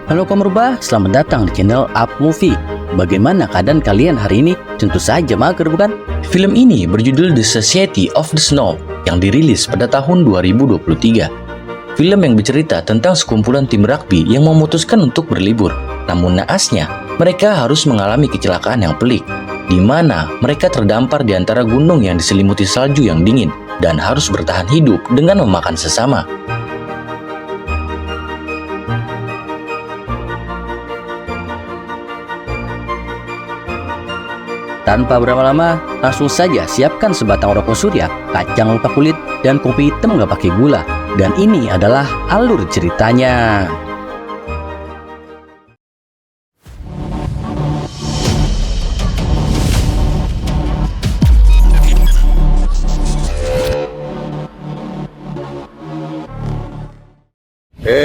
Halo kaum rubah, selamat datang di channel Up Movie. Bagaimana keadaan kalian hari ini? Tentu saja mager bukan? Film ini berjudul The Society of the Snow yang dirilis pada tahun 2023. Film yang bercerita tentang sekumpulan tim rugby yang memutuskan untuk berlibur. Namun naasnya, mereka harus mengalami kecelakaan yang pelik, di mana mereka terdampar di antara gunung yang diselimuti salju yang dingin dan harus bertahan hidup dengan memakan sesama. Tanpa berlama-lama, langsung saja siapkan sebatang rokok surya, kacang lupa kulit, dan kopi hitam nggak pakai gula. Dan ini adalah alur ceritanya.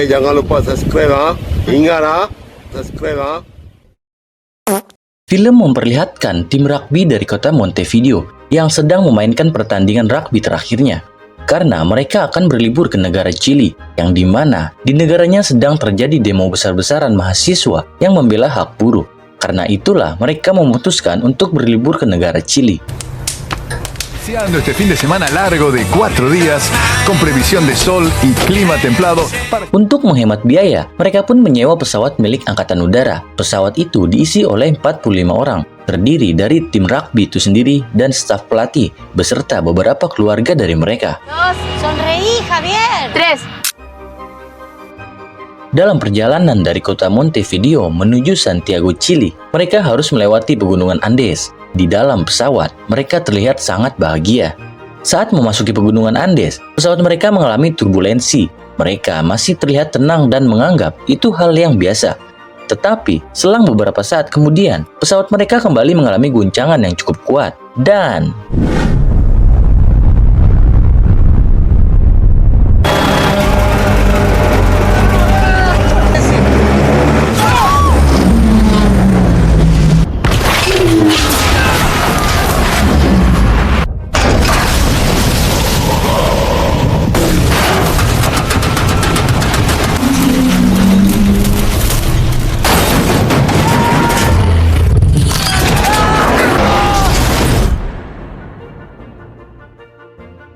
Jangan lupa subscribe ha. Ingat ha, subscribe ha. Film memperlihatkan tim rugby dari kota Montevideo yang sedang memainkan pertandingan rugby terakhirnya. Karena mereka akan berlibur ke negara Chili, yang dimana di negaranya sedang terjadi demo besar-besaran mahasiswa yang membela hak buruh. Karena itulah mereka memutuskan untuk berlibur ke negara Chili. Iniciando este fin de semana largo de 4 días con previsión de sol y clima templado. Untuk menghemat biaya, mereka pun menyewa pesawat milik Angkatan Udara. Pesawat itu diisi oleh 45 orang, terdiri dari tim rugby itu sendiri dan staf pelatih, beserta beberapa keluarga dari mereka. Dos, sonreí, Javier. Tres. Dalam perjalanan dari kota Montevideo menuju Santiago, Chili, mereka harus melewati pegunungan Andes. Di dalam pesawat, mereka terlihat sangat bahagia. Saat memasuki pegunungan Andes, pesawat mereka mengalami turbulensi. Mereka masih terlihat tenang dan menganggap itu hal yang biasa. Tetapi, selang beberapa saat kemudian, pesawat mereka kembali mengalami guncangan yang cukup kuat. Dan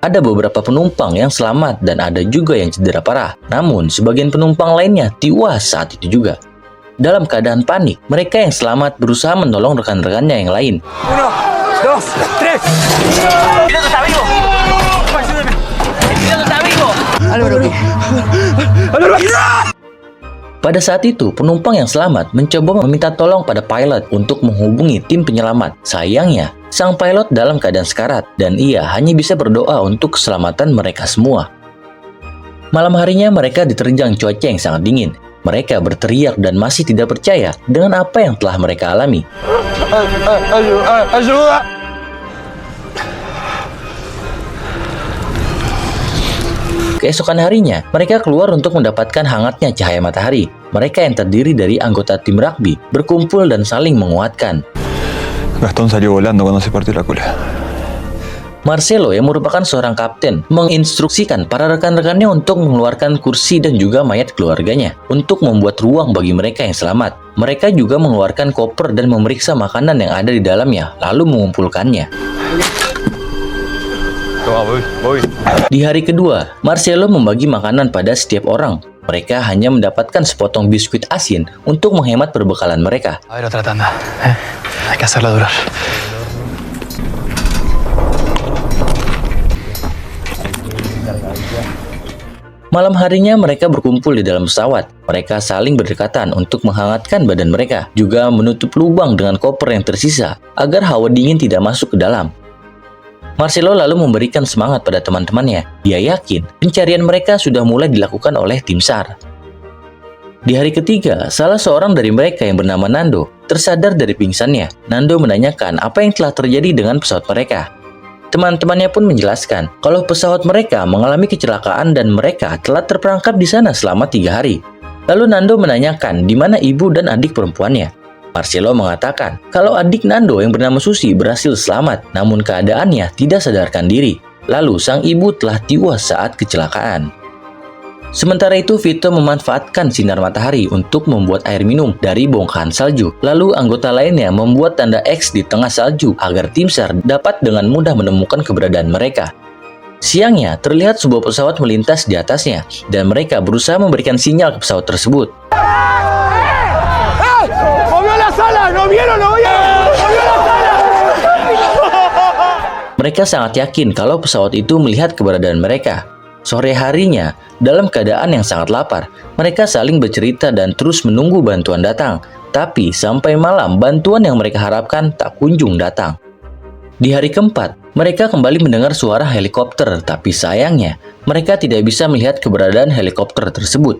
ada beberapa penumpang yang selamat dan ada juga yang cedera parah. Namun, sebagian penumpang lainnya tewas saat itu juga. Dalam keadaan panik, mereka yang selamat berusaha menolong rekan-rekannya yang lain. 1, 2, 3. Pada saat itu, penumpang yang selamat mencoba meminta tolong pada pilot untuk menghubungi tim penyelamat. Sayangnya, sang pilot dalam keadaan sekarat dan ia hanya bisa berdoa untuk keselamatan mereka semua. Malam harinya mereka diterjang cuaca yang sangat dingin. Mereka berteriak dan masih tidak percaya dengan apa yang telah mereka alami. Keesokan harinya, mereka keluar untuk mendapatkan hangatnya cahaya matahari. Mereka yang terdiri dari anggota tim rugby berkumpul dan saling menguatkan. Gastón salió volando cuando se partió la cola. Marcelo yang merupakan seorang kapten menginstruksikan para rekan-rekannya untuk mengeluarkan kursi dan juga mayat keluarganya untuk membuat ruang bagi mereka yang selamat. Mereka juga mengeluarkan koper dan memeriksa makanan yang ada di dalamnya, lalu mengumpulkannya. Di hari kedua, Marcelo membagi makanan pada setiap orang. Mereka hanya mendapatkan sepotong biskuit asin untuk menghemat perbekalan mereka. A ver, otra tanda. Hay que hacerla durar. Malam harinya mereka berkumpul di dalam pesawat. Mereka saling berdekatan untuk menghangatkan badan mereka, juga menutup lubang dengan koper yang tersisa agar hawa dingin tidak masuk ke dalam. Marcelo lalu memberikan semangat pada teman-temannya. Dia yakin pencarian mereka sudah mulai dilakukan oleh tim SAR. Di hari ketiga, salah seorang dari mereka yang bernama Nando tersadar dari pingsannya. Nando menanyakan apa yang telah terjadi dengan pesawat mereka. Teman-temannya pun menjelaskan kalau pesawat mereka mengalami kecelakaan dan mereka telah terperangkap di sana selama 3 hari. Lalu Nando menanyakan di mana ibu dan adik perempuannya. Marcelo mengatakan kalau adik Nando yang bernama Susi berhasil selamat, namun keadaannya tidak sadarkan diri. Lalu sang ibu telah tewas saat kecelakaan. Sementara itu, Vito memanfaatkan sinar matahari untuk membuat air minum dari bongkahan salju. Lalu anggota lainnya membuat tanda X di tengah salju agar tim SAR dapat dengan mudah menemukan keberadaan mereka. Siangnya, terlihat sebuah pesawat melintas di atasnya, dan mereka berusaha memberikan sinyal ke pesawat tersebut. Mereka sangat yakin kalau pesawat itu melihat keberadaan mereka. Sore harinya, dalam keadaan yang sangat lapar, mereka saling bercerita dan terus menunggu bantuan datang. Tapi sampai malam, bantuan yang mereka harapkan tak kunjung datang. Di hari keempat, mereka kembali mendengar suara helikopter, tapi sayangnya, mereka tidak bisa melihat keberadaan helikopter tersebut.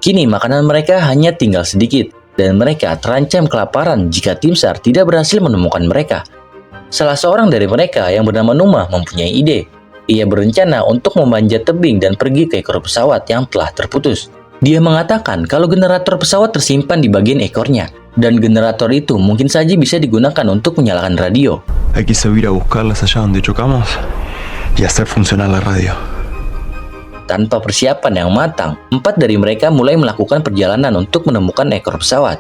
Kini makanan mereka hanya tinggal sedikit, dan mereka terancam kelaparan jika tim SAR tidak berhasil menemukan mereka. Salah seorang dari mereka yang bernama Numa mempunyai ide. Ia berencana untuk memanjat tebing dan pergi ke ekor pesawat yang telah terputus. Dia mengatakan kalau generator pesawat tersimpan di bagian ekornya, dan generator itu mungkin saja bisa digunakan untuk menyalakan radio. Hay que subir a buscarlas allá donde chocamos y hacer funcionar la radio. Tanpa persiapan yang matang, 4 dari mereka mulai melakukan perjalanan untuk menemukan ekor pesawat.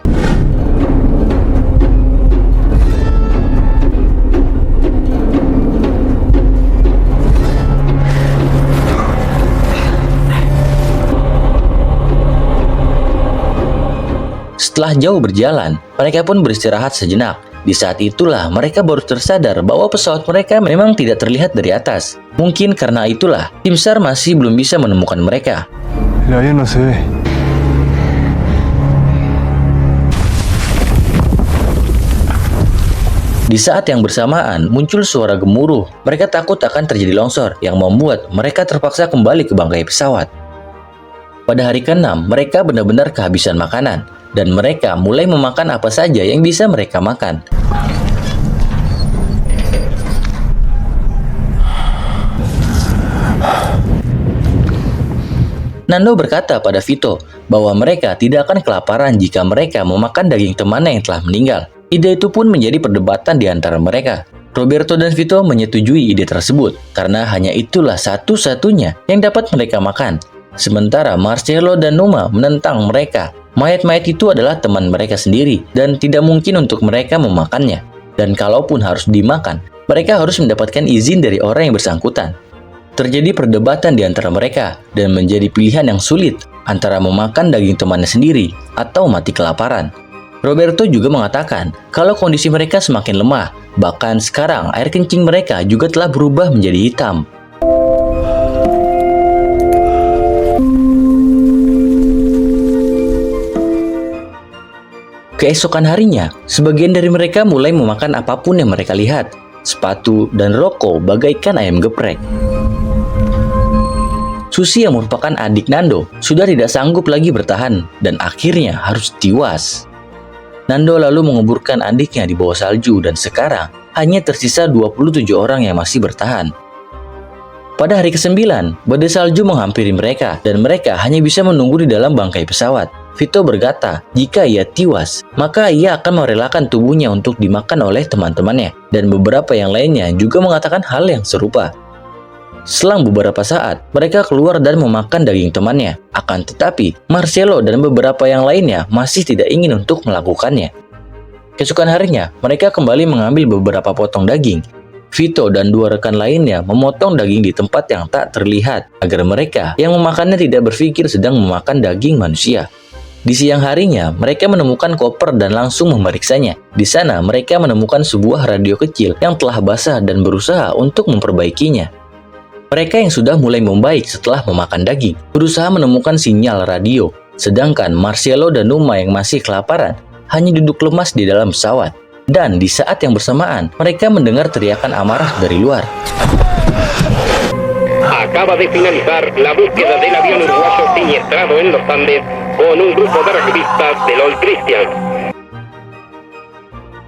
Setelah jauh berjalan, mereka pun beristirahat sejenak. Di saat itulah mereka baru tersadar bahwa pesawat mereka memang tidak terlihat dari atas. Mungkin karena itulah, tim SAR masih belum bisa menemukan mereka. El avión no se ve. Di saat yang bersamaan, muncul suara gemuruh. Mereka takut akan terjadi longsor yang membuat mereka terpaksa kembali ke bangkai pesawat. Pada hari ke-6, mereka benar-benar kehabisan makanan. Dan mereka mulai memakan apa saja yang bisa mereka makan. Nando berkata pada Vito bahwa mereka tidak akan kelaparan jika mereka memakan daging temannya yang telah meninggal. Ide itu pun menjadi perdebatan di antara mereka. Roberto dan Vito menyetujui ide tersebut karena hanya itulah satu-satunya yang dapat mereka makan. Sementara Marcelo dan Numa menentang mereka. Mayat-mayat itu adalah teman mereka sendiri dan tidak mungkin untuk mereka memakannya. Dan kalaupun harus dimakan, mereka harus mendapatkan izin dari orang yang bersangkutan. Terjadi perdebatan di antara mereka dan menjadi pilihan yang sulit antara memakan daging temannya sendiri atau mati kelaparan. Roberto juga mengatakan kalau kondisi mereka semakin lemah, bahkan sekarang air kencing mereka juga telah berubah menjadi hitam. Keesokan harinya, sebagian dari mereka mulai memakan apapun yang mereka lihat. Sepatu dan rokok bagaikan ayam geprek. Susi yang merupakan adik Nando sudah tidak sanggup lagi bertahan dan akhirnya harus tiwas. Nando lalu menguburkan adiknya di bawah salju dan sekarang hanya tersisa 27 orang yang masih bertahan. Pada hari ke-9, badai salju menghampiri mereka dan mereka hanya bisa menunggu di dalam bangkai pesawat. Vito berkata, jika ia tiwas, maka ia akan merelakan tubuhnya untuk dimakan oleh teman-temannya, dan beberapa yang lainnya juga mengatakan hal yang serupa. Selang beberapa saat, mereka keluar dan memakan daging temannya. Akan tetapi, Marcelo dan beberapa yang lainnya masih tidak ingin untuk melakukannya. Keesokan harinya, mereka kembali mengambil beberapa potong daging. Vito dan 2 rekan lainnya memotong daging di tempat yang tak terlihat, agar mereka yang memakannya tidak berpikir sedang memakan daging manusia. Di siang harinya, mereka menemukan koper dan langsung memeriksanya. Di sana, mereka menemukan sebuah radio kecil yang telah basah dan berusaha untuk memperbaikinya. Mereka yang sudah mulai membaik setelah memakan daging, berusaha menemukan sinyal radio. Sedangkan Marcelo dan Numa yang masih kelaparan, hanya duduk lemas di dalam pesawat. Dan di saat yang bersamaan, mereka mendengar teriakan amarah dari luar. Acaba de finalizar la búsqueda del avión uruguayo siniestrado en los Andes con un grupo de rescatistas del Old Christian.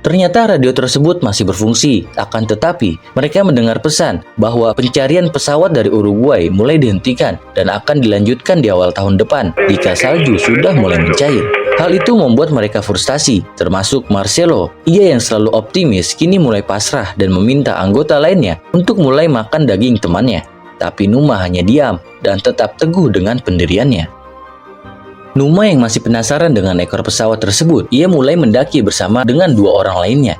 Ternyata radio tersebut masih berfungsi, akan tetapi mereka mendengar pesan bahwa pencarian pesawat dari Uruguay mulai dihentikan dan akan dilanjutkan di awal tahun depan jika salju sudah mulai mencair. Hal itu membuat mereka frustasi, termasuk Marcelo. Ia yang selalu optimis kini mulai pasrah dan meminta anggota lainnya untuk mulai makan daging temannya. Tapi Numa hanya diam dan tetap teguh dengan pendiriannya. Numa yang masih penasaran dengan ekor pesawat tersebut, ia mulai mendaki bersama dengan 2 orang lainnya.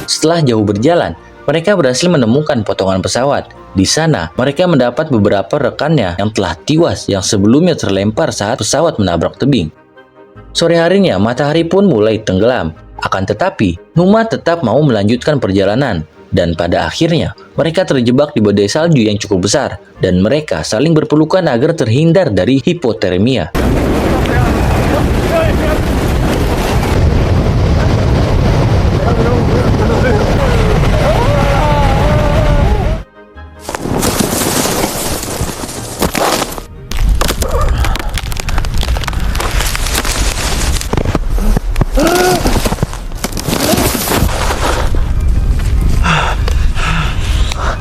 Setelah jauh berjalan, mereka berhasil menemukan potongan pesawat. Di sana, mereka mendapat beberapa rekannya yang telah tewas yang sebelumnya terlempar saat pesawat menabrak tebing. Sore harinya, matahari pun mulai tenggelam. Akan tetapi, Numa tetap mau melanjutkan perjalanan. Dan pada akhirnya, mereka terjebak di badai salju yang cukup besar. Dan mereka saling berpelukan agar terhindar dari hipotermia.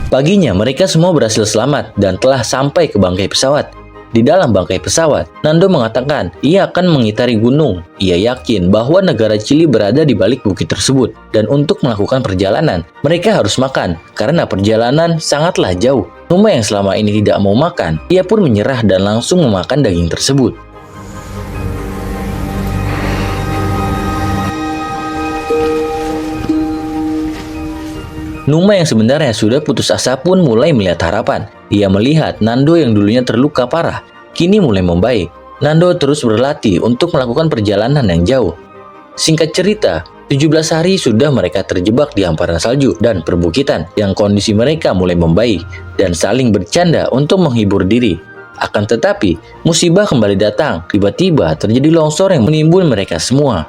Paginya, mereka semua berhasil selamat dan telah sampai ke bangkai pesawat. Di dalam bangkai pesawat, Nando mengatakan ia akan mengitari gunung. Ia yakin bahwa negara Chili berada di balik bukit tersebut. Dan untuk melakukan perjalanan, mereka harus makan karena perjalanan sangatlah jauh. Numa yang selama ini tidak mau makan, ia pun menyerah dan langsung memakan daging tersebut. Numa yang sebenarnya sudah putus asa pun mulai melihat harapan. Ia melihat Nando yang dulunya terluka parah, kini mulai membaik. Nando terus berlatih untuk melakukan perjalanan yang jauh. Singkat cerita, 17 hari sudah mereka terjebak di hamparan salju dan perbukitan yang kondisi mereka mulai membaik dan saling bercanda untuk menghibur diri. Akan tetapi, musibah kembali datang. Tiba-tiba terjadi longsor yang menimbun mereka semua.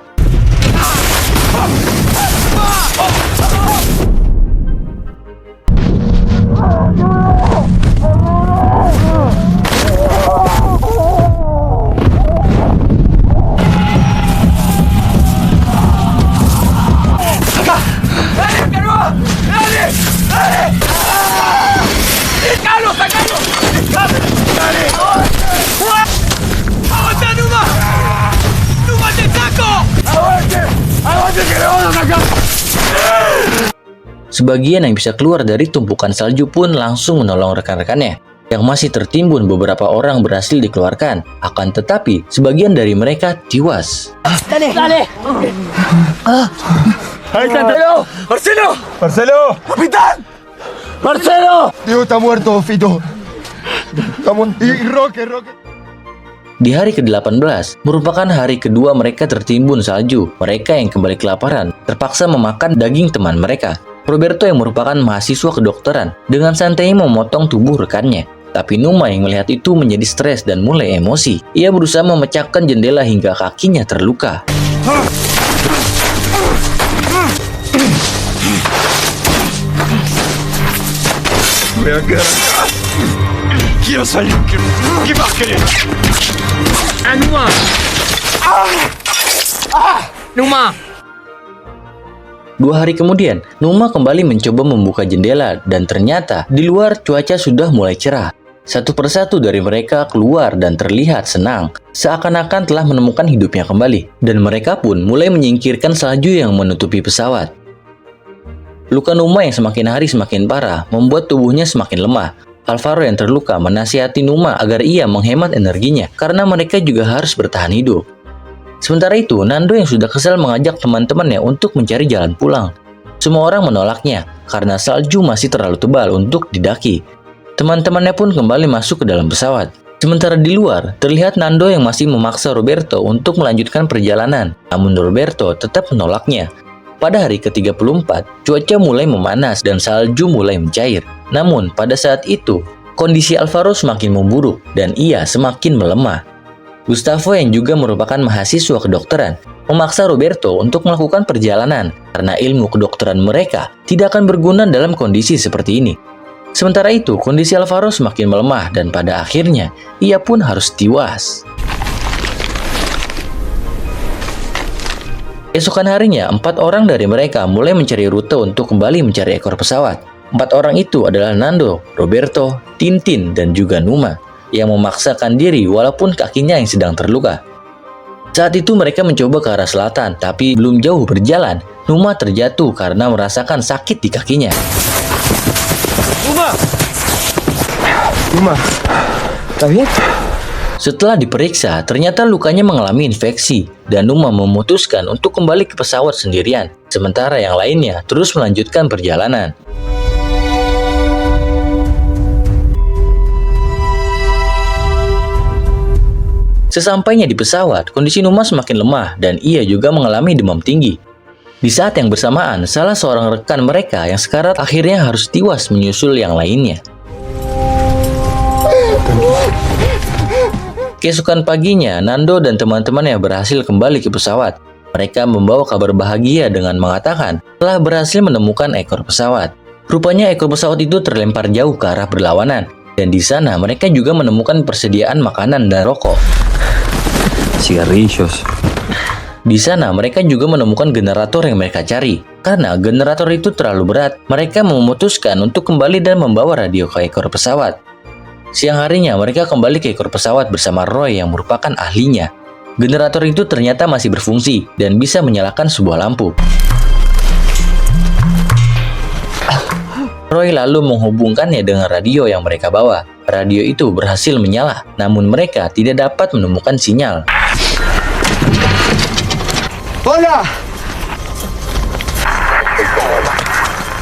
Sebagian yang bisa keluar dari tumpukan salju pun langsung menolong rekan-rekannya. Yang masih tertimbun, beberapa orang berhasil dikeluarkan. Akan tetapi, sebagian dari mereka tewas. ¡Marcelo! ¡Capitán! ¡Marcelo! Diego está muerto, Fito. Y Roque. Di hari ke-18, merupakan hari kedua mereka tertimbun salju. Mereka yang kembali kelaparan, terpaksa memakan daging teman mereka. Roberto yang merupakan mahasiswa kedokteran, dengan santai memotong tubuh rekannya. Tapi Numa yang melihat itu menjadi stres dan mulai emosi. Ia berusaha memecahkan jendela hingga kakinya terluka. Numa! 2 hari kemudian, Numa kembali mencoba membuka jendela dan ternyata di luar cuaca sudah mulai cerah. Satu persatu dari mereka keluar dan terlihat senang, seakan-akan telah menemukan hidupnya kembali. Dan mereka pun mulai menyingkirkan salju yang menutupi pesawat. Luka Numa yang semakin hari semakin parah membuat tubuhnya semakin lemah. Alvaro yang terluka menasihati Numa agar ia menghemat energinya karena mereka juga harus bertahan hidup. Sementara itu, Nando yang sudah kesal mengajak teman-temannya untuk mencari jalan pulang. Semua orang menolaknya karena salju masih terlalu tebal untuk didaki. Teman-temannya pun kembali masuk ke dalam pesawat. Sementara di luar, terlihat Nando yang masih memaksa Roberto untuk melanjutkan perjalanan. Namun Roberto tetap menolaknya. Pada hari ke-34, cuaca mulai memanas dan salju mulai mencair. Namun pada saat itu, kondisi Alvaro semakin memburuk dan ia semakin melemah. Gustavo yang juga merupakan mahasiswa kedokteran memaksa Roberto untuk melakukan perjalanan karena ilmu kedokteran mereka tidak akan berguna dalam kondisi seperti ini. Sementara itu, kondisi Alvaro semakin melemah dan pada akhirnya ia pun harus tewas. Esokan harinya, 4 orang dari mereka mulai mencari rute untuk kembali mencari ekor pesawat. 4 orang itu adalah Nando, Roberto, Tintin, dan juga Numa yang memaksakan diri walaupun kakinya yang sedang terluka. Saat itu mereka mencoba ke arah selatan, tapi belum jauh berjalan, Numa terjatuh karena merasakan sakit di kakinya. Numa, ¿estás bien? Setelah diperiksa, ternyata lukanya mengalami infeksi dan Numa memutuskan untuk kembali ke pesawat sendirian, sementara yang lainnya terus melanjutkan perjalanan. Sesampainya di pesawat, kondisi Numa semakin lemah dan ia juga mengalami demam tinggi. Di saat yang bersamaan, salah seorang rekan mereka yang sekarat akhirnya harus tiwas menyusul yang lainnya. Keesokan paginya, Nando dan teman-temannya berhasil kembali ke pesawat. Mereka membawa kabar bahagia dengan mengatakan telah berhasil menemukan ekor pesawat. Rupanya ekor pesawat itu terlempar jauh ke arah berlawanan, dan di sana mereka juga menemukan persediaan makanan dan rokok. Cigarrillos. Di sana mereka juga menemukan generator yang mereka cari. Karena generator itu terlalu berat, mereka memutuskan untuk kembali dan membawa radio ke ekor pesawat. Siang harinya mereka kembali ke ekor pesawat bersama Roy yang merupakan ahlinya. Generator itu ternyata masih berfungsi dan bisa menyalakan sebuah lampu. Roy lalu menghubungkannya dengan radio yang mereka bawa. Radio itu berhasil menyala, namun mereka tidak dapat menemukan sinyal. ¡Hola!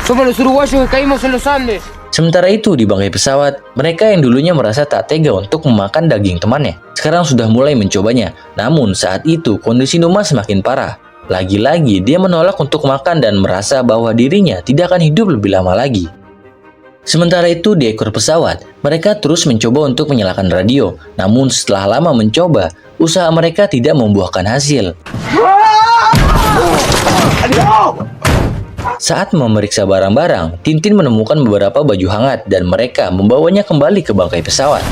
Somos los uruguayos que caímos en los Andes. Sementara itu di bangkai pesawat, mereka yang dulunya merasa tak tega untuk memakan daging temannya, sekarang sudah mulai mencobanya. Namun saat itu kondisi Numa semakin parah. Lagi-lagi dia menolak untuk makan dan merasa bahwa dirinya tidak akan hidup lebih lama lagi. Sementara itu di ekor pesawat, mereka terus mencoba untuk menyalakan radio. Namun setelah lama mencoba, usaha mereka tidak membuahkan hasil. Saat memeriksa barang-barang, Tintin menemukan beberapa baju hangat dan mereka membawanya kembali ke bangkai pesawat.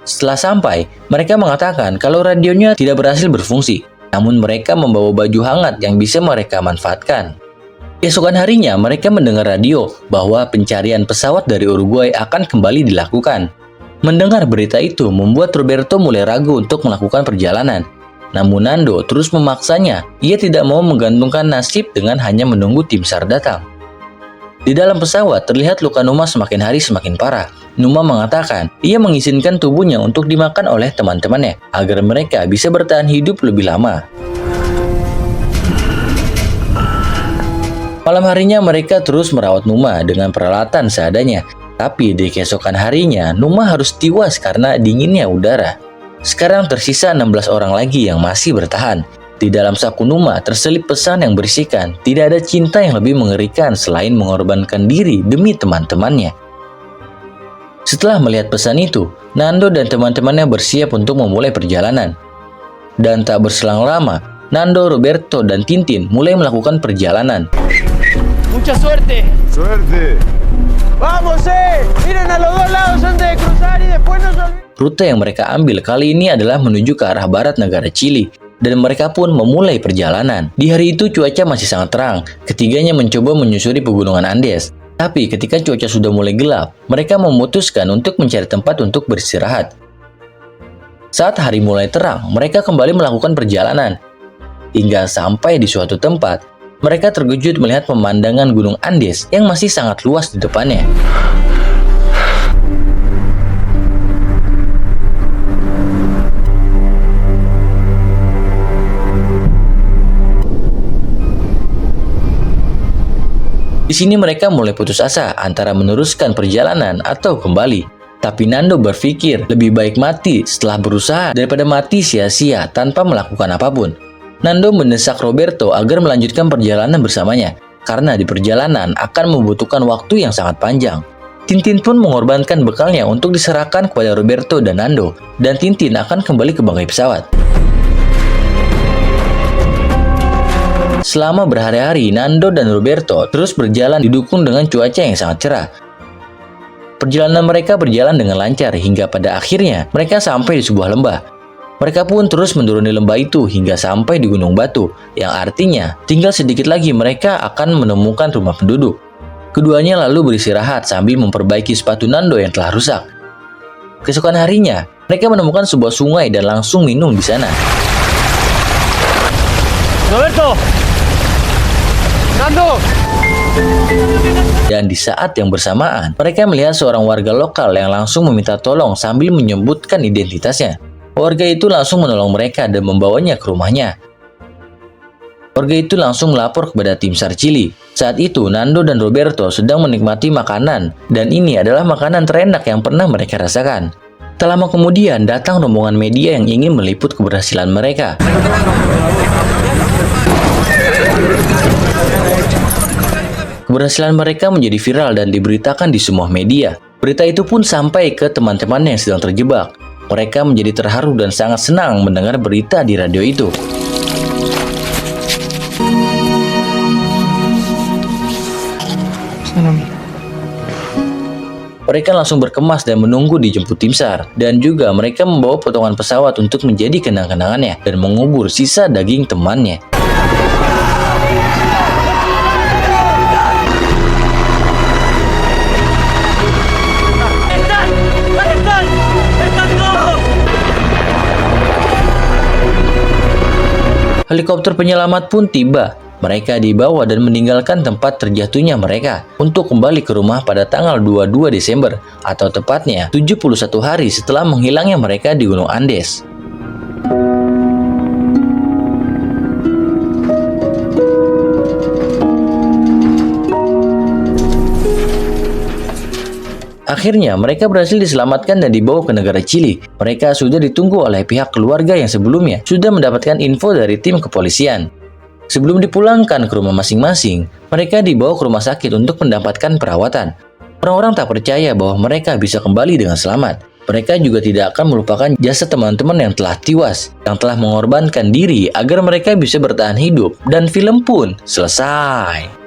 Setelah sampai, mereka mengatakan kalau radionya tidak berhasil berfungsi, namun mereka membawa baju hangat yang bisa mereka manfaatkan. Keesokan harinya, mereka mendengar radio bahwa pencarian pesawat dari Uruguay akan kembali dilakukan. Mendengar berita itu membuat Roberto mulai ragu untuk melakukan perjalanan. Namun Nando terus memaksanya, ia tidak mau menggantungkan nasib dengan hanya menunggu tim SAR datang. Di dalam pesawat terlihat luka Numa semakin hari semakin parah. Numa mengatakan ia mengizinkan tubuhnya untuk dimakan oleh teman-temannya agar mereka bisa bertahan hidup lebih lama. Malam harinya mereka terus merawat Numa dengan peralatan seadanya. Tapi di keesokan harinya, Numa harus tiwas karena dinginnya udara. Sekarang tersisa 16 orang lagi yang masih bertahan. Di dalam saku Numa terselip pesan yang berisikan tidak ada cinta yang lebih mengerikan selain mengorbankan diri demi teman-temannya. Setelah melihat pesan itu, Nando dan teman-temannya bersiap untuk memulai perjalanan. Dan tak berselang lama, Nando, Roberto, dan Tintin mulai melakukan perjalanan. ¡Mucha suerte! ¡Suerte! ¡Vamos, ¡Miren a los dos lados antes de cruzar y después nos olvidamos! Rute yang mereka ambil kali ini adalah menuju ke arah barat negara Chili, dan mereka pun memulai perjalanan. Di hari itu cuaca masih sangat terang, ketiganya mencoba menyusuri pegunungan Andes. Tapi ketika cuaca sudah mulai gelap, mereka memutuskan untuk mencari tempat untuk beristirahat. Saat hari mulai terang, mereka kembali melakukan perjalanan. Hingga sampai di suatu tempat, mereka terkejut melihat pemandangan gunung Andes yang masih sangat luas di depannya. Di sini mereka mulai putus asa antara meneruskan perjalanan atau kembali. Tapi Nando berpikir lebih baik mati setelah berusaha daripada mati sia-sia tanpa melakukan apapun. Nando mendesak Roberto agar melanjutkan perjalanan bersamanya, karena di perjalanan akan membutuhkan waktu yang sangat panjang. Tintin pun mengorbankan bekalnya untuk diserahkan kepada Roberto dan Nando, dan Tintin akan kembali ke bangkai pesawat. Selama berhari-hari, Nando dan Roberto terus berjalan didukung dengan cuaca yang sangat cerah. Perjalanan mereka berjalan dengan lancar hingga pada akhirnya mereka sampai di sebuah lembah. Mereka pun terus menuruni lembah itu hingga sampai di Gunung Batu, yang artinya tinggal sedikit lagi mereka akan menemukan rumah penduduk. Keduanya lalu beristirahat sambil memperbaiki sepatu Nando yang telah rusak. Keesokan harinya, mereka menemukan sebuah sungai dan langsung minum di sana. Roberto. Nando. Dan di saat yang bersamaan, mereka melihat seorang warga lokal yang langsung meminta tolong sambil menyebutkan identitasnya. Warga itu langsung menolong mereka dan membawanya ke rumahnya. Warga itu langsung melapor kepada tim SAR Chili. Saat itu, Nando dan Roberto sedang menikmati makanan, dan ini adalah makanan terenak yang pernah mereka rasakan. Tak lama kemudian, datang rombongan media yang ingin meliput keberhasilan mereka. Keberhasilan mereka menjadi viral dan diberitakan di semua media. Berita itu pun sampai ke teman-temannya yang sedang terjebak. Mereka menjadi terharu dan sangat senang mendengar berita di radio itu. Mereka langsung berkemas dan menunggu dijemput tim SAR. Dan juga mereka membawa potongan pesawat untuk menjadi kenang-kenangannya dan mengubur sisa daging temannya. Helikopter penyelamat pun tiba. Mereka dibawa dan meninggalkan tempat terjatuhnya mereka untuk kembali ke rumah pada tanggal 22 Desember atau tepatnya 71 hari setelah menghilangnya mereka di Gunung Andes. Akhirnya, mereka berhasil diselamatkan dan dibawa ke negara Chili. Mereka sudah ditunggu oleh pihak keluarga yang sebelumnya sudah mendapatkan info dari tim kepolisian. Sebelum dipulangkan ke rumah masing-masing, mereka dibawa ke rumah sakit untuk mendapatkan perawatan. Orang-orang tak percaya bahwa mereka bisa kembali dengan selamat. Mereka juga tidak akan melupakan jasa teman-teman yang telah tewas, yang telah mengorbankan diri agar mereka bisa bertahan hidup, dan film pun selesai.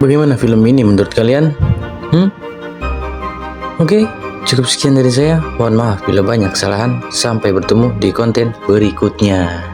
Bagaimana film ini menurut kalian? Oke, cukup sekian dari saya. Mohon maaf bila banyak kesalahan. Sampai bertemu di konten berikutnya.